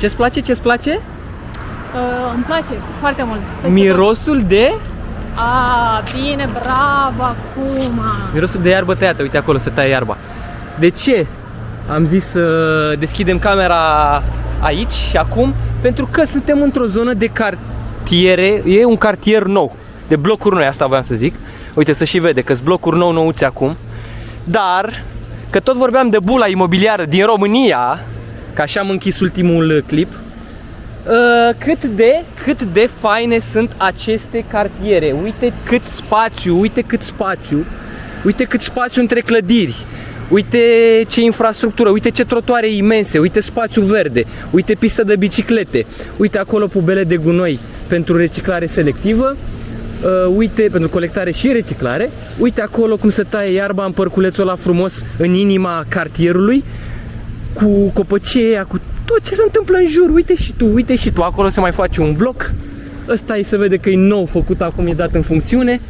Ce-ți place? Ce-ți place? Îmi place foarte mult. Mirosul de... Bine, bravo, acum. Mirosul de iarbă tăiată, uite acolo se taie iarba. De ce am zis să deschidem camera aici și acum? Pentru că suntem într-o zonă de cartiere, e un cartier nou, de blocuri noi, asta voiam să zic. Uite, să și vede că sunt blocuri nou-nouți acum. Dar, că tot vorbeam de bula imobiliară din România, că așa am închis ultimul clip, cât de faine sunt aceste cartiere. Uite cât spațiu, uite cât spațiu între clădiri. Uite ce infrastructură, uite ce trotuare imense, uite spațiu verde, uite pistă de biciclete, uite acolo pubele de gunoi pentru reciclare selectivă, uite pentru colectare și reciclare, uite acolo cum se taie iarba în parculețul ăla frumos în inima cartierului, cu copăceia, cu tot ce se întâmplă în jur, uite și tu, acolo se mai face un bloc, ăsta se vede că e nou făcut, acum e dat în funcțiune.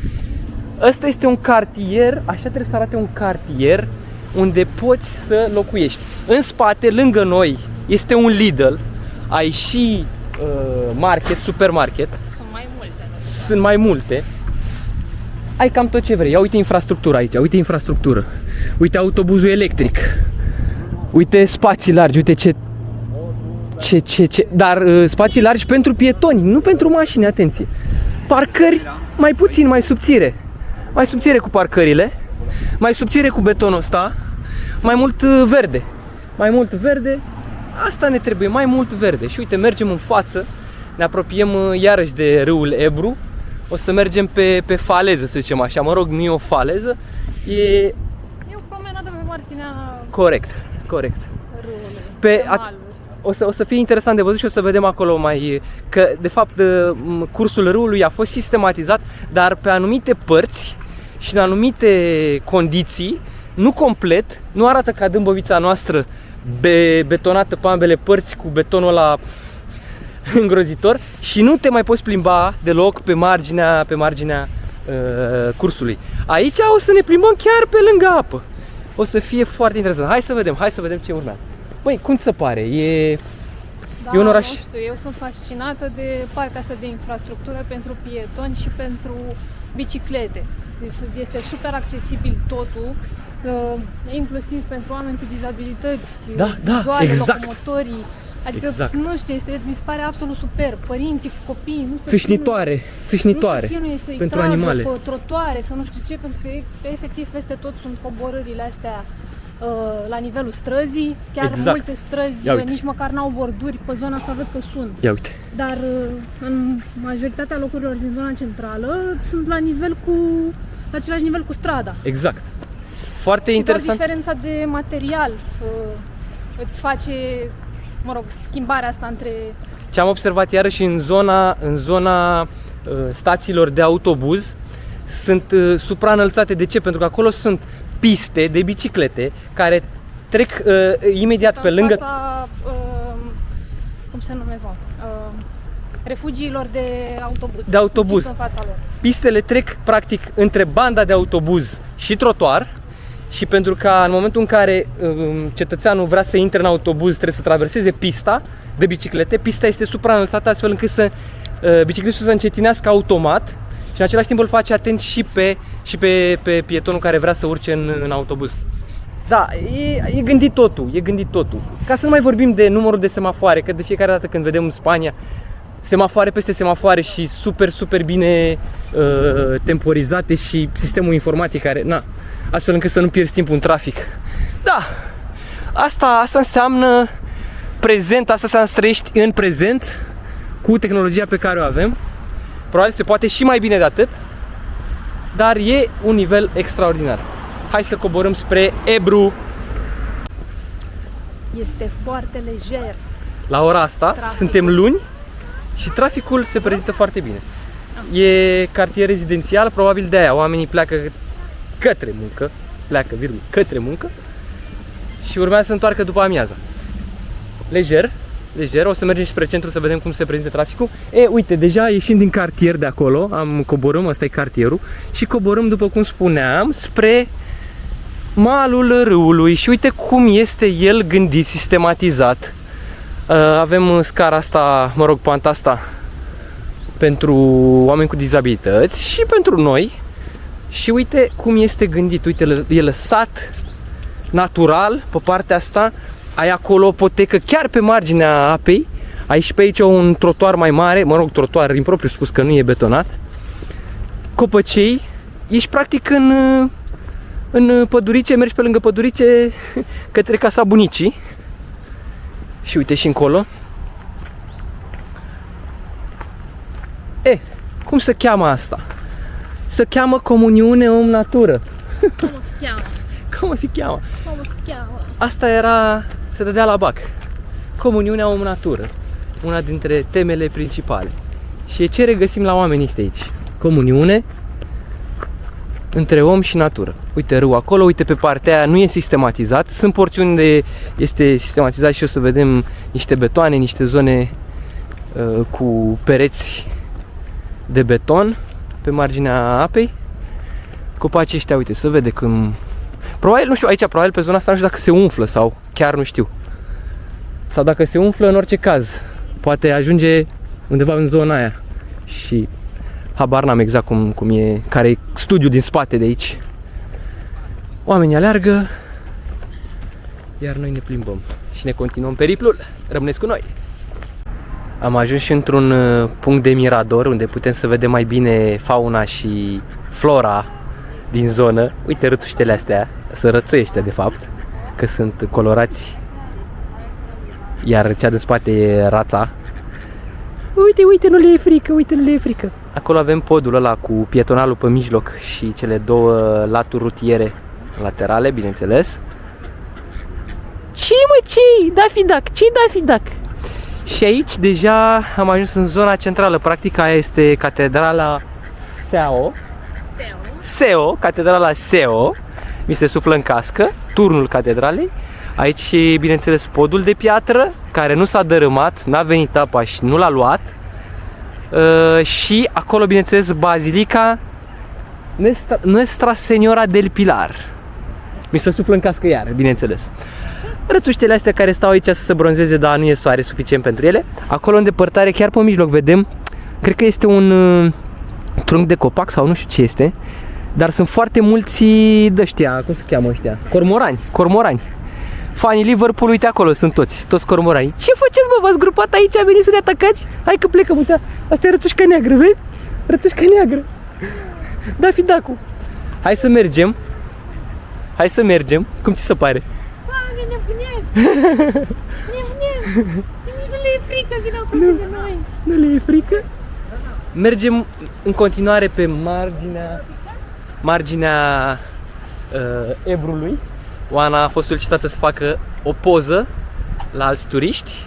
Ăsta este un cartier, așa trebuie să arate un cartier unde poți să locuiești. În spate, lângă noi, este un Lidl, ai și market, supermarket. Sunt mai multe. Ai cam tot ce vrei. Ia uite infrastructura aici, uite infrastructură. Uite autobuzul electric. Uite spații largi, uite ce. Dar spații largi pentru pietoni, nu pentru mașini, atenție. Parcări mai puțin, mai subțire. Mai subțire cu parcările. Mai subțire cu betonul ăsta. Mai mult verde. Mai mult verde. Asta ne trebuie, mai mult verde. Și uite, mergem în față. Ne apropiem iarăși de râul Ebru. O să mergem pe faleză, să zicem așa. Mă rog, nu e o faleză. E o promenadă pe marginea... Corect. Râului. O să fie interesant de văzut și o să vedem acolo mai... Că, de fapt, cursul râului a fost sistematizat, dar pe anumite părți și în anumite condiții, nu complet, nu arată ca Dâmbovița noastră betonată pe ambele părți cu betonul ăla îngrozitor și nu te mai poți plimba deloc pe marginea cursului. Aici o să ne plimbăm chiar pe lângă apă. O să fie foarte interesant. Hai să vedem ce urmează. Băi, cum ți se pare? E un oraș... Nu știu, eu sunt fascinată de partea asta de infrastructură pentru pietoni și pentru biciclete. Deci este super accesibil totul, inclusiv pentru oameni cu dizabilități, vizuale, exact. locomotorii. Adică, exact. Nu știu, mi se pare absolut super. Părinții cu copii, nu se țâșnitoare pentru animale. Pe trotuare, să nu știu ce, pentru că efectiv peste tot sunt coborârile astea la nivelul străzii, chiar multe străzi nici măcar n-au borduri, pe zona asta văd că sunt. Ia uite. Dar în majoritatea locurilor din zona centrală sunt la același nivel cu strada. Exact. Foarte și interesant. Doar diferența de material îți face, schimbarea asta între... Ce am observat iarăși în zona stațiilor de autobuz sunt supraînălțate. De ce? Pentru că acolo sunt piste de biciclete care trec imediat pe lângă... cum se numesc, refugiilor de autobuz. De autobuz. În fața lor. Pistele trec practic între banda de autobuz și trotuar și pentru că în momentul în care cetățeanul vrea să intre în autobuz trebuie să traverseze pista de biciclete, pista este supraînălțată astfel încât biciclistul să încetinească automat și în același timp îl face atent și pe pietonul care vrea să urce în autobuz. Da, e gândit totul. Ca să nu mai vorbim de numărul de semafoare, că de fiecare dată când vedem în Spania semafoare peste semafoare și super bine temporizate și sistemul informatic care, astfel încât să nu pierzi timpul în trafic. Da, asta înseamnă prezent, asta înseamnă să trăiești în prezent cu tehnologia pe care o avem. Probabil se poate și mai bine de atât, dar e un nivel extraordinar. Hai să coborâm spre Ebru. Este foarte lejer. La ora asta suntem luni și traficul se prezintă foarte bine. E cartier rezidențial, probabil de aia oamenii pleacă către muncă, și urmează să întoarcă după amiaza. Lejer, o să mergem spre centru să vedem cum se prezintă traficul. Uite, deja ieșim din cartier de acolo, coborâm, ăsta e cartierul, și coborâm, după cum spuneam, spre malul râului și uite cum este el gândit, sistematizat. Avem scara asta, mă rog, panta asta pentru oameni cu dizabilități și pentru noi. Și uite cum este gândit, uite, e lăsat natural pe partea asta. Ai acolo o potecă chiar pe marginea apei. Ai și pe aici un trotuar mai mare, mă rog, trotuar impropriu spus că nu e betonat. Copăcei, ești practic în pădurice, mergi pe lângă pădurice către casa bunicii. Și uite și încolo. Cum se cheamă asta? Se cheamă comuniune om-natură. Cum se cheamă? Cum se cheamă? Cum se cheamă? Asta era, se dădea la BAC. Comuniunea om-natură. Una dintre temele principale. Și ce regăsim la oamenii ăștia aici? Comuniune între om și natură. Uite râu acolo, uite pe partea aia nu e sistematizat. Sunt porțiuni unde este sistematizat și o să vedem niște betoane, niște zone cu pereți de beton pe marginea apei. Copacii ăștia, uite, se vede când... Probabil, nu știu, aici, probabil pe zona asta nu știu dacă se umflă sau chiar nu știu. Sau dacă se umflă, în orice caz, poate ajunge undeva în zona aia. Și habar n-am exact cum e, care e studiul din spate de aici. Oamenii aleargă, iar noi ne plimbăm și ne continuăm periplul. Rămâneți cu noi! Am ajuns și într-un punct de mirador unde putem să vedem mai bine fauna și flora din zonă. Uite rătuștele astea, sunt rățoi ăștia de fapt, că sunt colorați. Iar cea de spate e rața. Uite, nu le e frică, uite, nu le e frică. Acolo avem podul ăla cu pietonalul pe mijloc și cele două laturi rutiere laterale, bineînțeles. Ce-i Daffy Duck? Ce-i Daffy Duck? Și aici deja am ajuns în zona centrală. Practic aia este catedrala Seo, catedrala Seo. Mi se suflă în cască, turnul catedralei. Aici, bineînțeles, podul de piatră, care nu s-a dărâmat, n-a venit apa și nu l-a luat. Și acolo, bineînțeles, bazilica Nuestra Señora del Pilar. Mi se suflă în cască iar, bineînțeles. Rățuștele astea care stau aici să se bronzeze, dar nu e soare suficient pentru ele. Acolo în depărtare, chiar pe mijloc, vedem, cred că este un trunchi de copac sau nu știu ce este, dar sunt foarte mulți dăștia, cum se cheamă ăștia? Cormorani. Fanii Liverpool, uite acolo, sunt toți cormorani. Ce faceți, mă? V-ați grupat aici? A venit să ne atacați? Hai că plecăm, uite, asta e rățușca neagră, vezi? Rățușca neagră. Daffy Duck-ul. Hai să mergem. Cum ți se pare? Doamne, nebunesc! Nici nu le e frică, vin aproape de noi. Nu le e frică? Mergem în continuare pe marginea Ebrului. Oana a fost solicitată să facă o poză la alți turiști.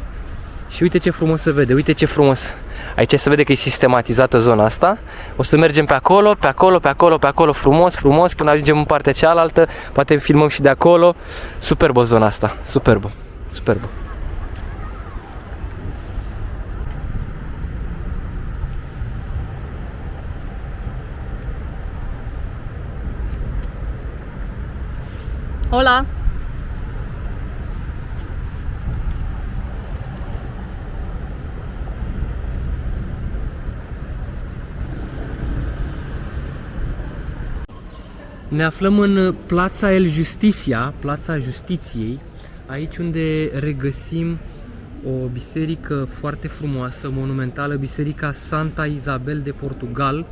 Și uite ce frumos se vede, uite ce frumos. Aici se vede că e sistematizată zona asta. O să mergem pe acolo, frumos, până ajungem în partea cealaltă. Poate filmăm și de acolo. Superbă zona asta, superbă. Hola! Ne aflăm în Plața El Justicia, Plața Justiției, aici unde regăsim o biserică foarte frumoasă, monumentală, Biserica Santa Isabel de Portugal,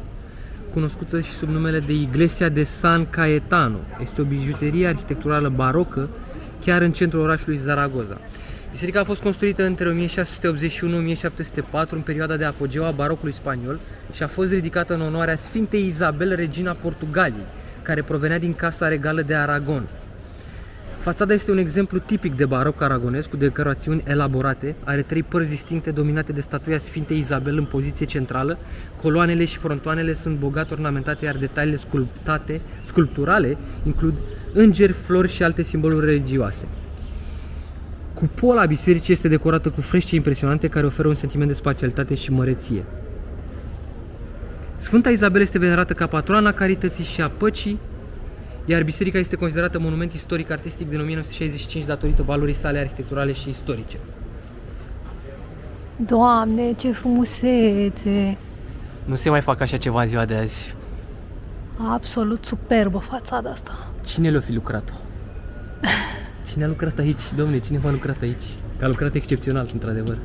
cunoscută și sub numele de Iglesia de San Caetano. Este o bijuterie arhitecturală barocă, chiar în centrul orașului Zaragoza. Biserica a fost construită între 1681-1704, în perioada de apogeu a barocului spaniol, și a fost ridicată în onoarea Sfintei Isabel, regina Portugaliei, care provenea din Casa Regală de Aragon. Fațada este un exemplu tipic de baroc aragonez, cu decorațiuni elaborate, are 3 părți distincte dominate de statuia Sfintei Isabel în poziție centrală. Coloanele și frontoanele sunt bogat ornamentate, iar detaliile sculpturale includ îngeri, flori și alte simboluri religioase. Cupola bisericii este decorată cu fresce impresionante care oferă un sentiment de spațialitate și măreție. Sfânta Isabel este venerată ca patroana carității și a păcii, iar biserica este considerată monument istoric-artistic din 1965 datorită valorii sale arhitecturale și istorice. Doamne, ce frumusețe! Nu se mai fac așa ceva în ziua de azi. Absolut superbă fațada asta. Cine le-a fi lucrat? Cine a lucrat aici? Dom'le, cineva a lucrat aici. Că a lucrat excepțional, într-adevăr.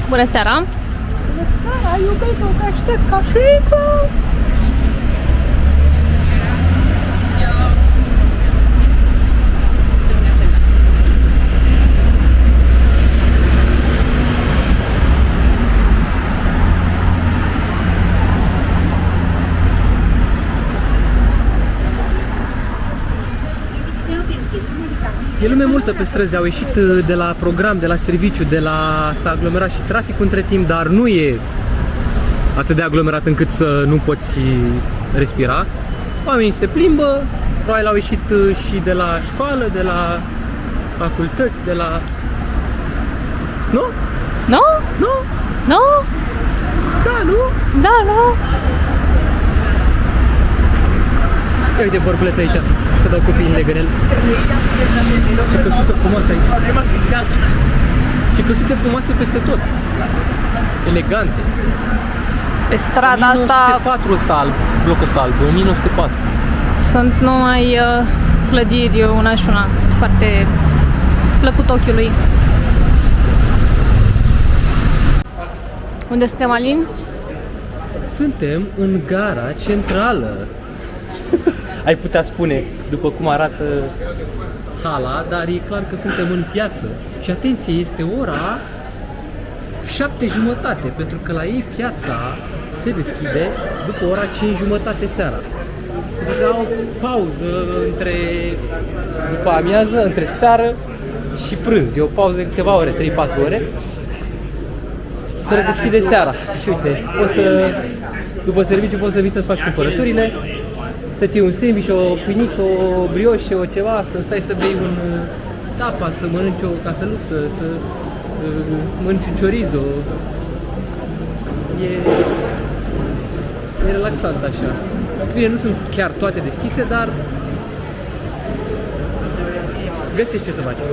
Bună seara! Bună seara, iubitul, te aștept ca șică! E lume multă pe străzi, au ieșit de la program, de la serviciu, s-a aglomerat și traficul între timp, dar nu e atât de aglomerat încât să nu poți respira. Oamenii se plimbă, probabil au ieșit și de la școală, de la facultăți, de la... Nu? Nu? Nu? Nu? Da, nu? Da, nu? Ia uite bărbuleț aici, să dau copiii în legănel. Ce căsuță frumoasă aici. Ce căsuțe frumoase peste tot. Elegante. Pe strada asta 1904 ăsta alb, blocul ăsta alb, 1904. sunt numai clădiri, una și una, foarte plăcut ochiului. Unde suntem, Alin? Suntem în gara centrală. Ai putea spune, după cum arată hala, dar e clar că suntem în piață. Și atenție, este ora 7:30, pentru că la ei piața se deschide după ora 5:30 seara. Pentru că au o pauză după amiază, între seară și prânz. E o pauză de câteva ore, 3-4 ore. Se redeschide seara. Și uite, după serviciu poți să vii să-ți faci cumpărăturile, să ții un sandwich, o pâinică, o brioșe, o ceva, să stai să bei un tapa, să mănânci o cafeluță, să mănânci un chorizo. E relaxant așa. Bine, nu sunt chiar toate deschise, dar găsești ce să faci.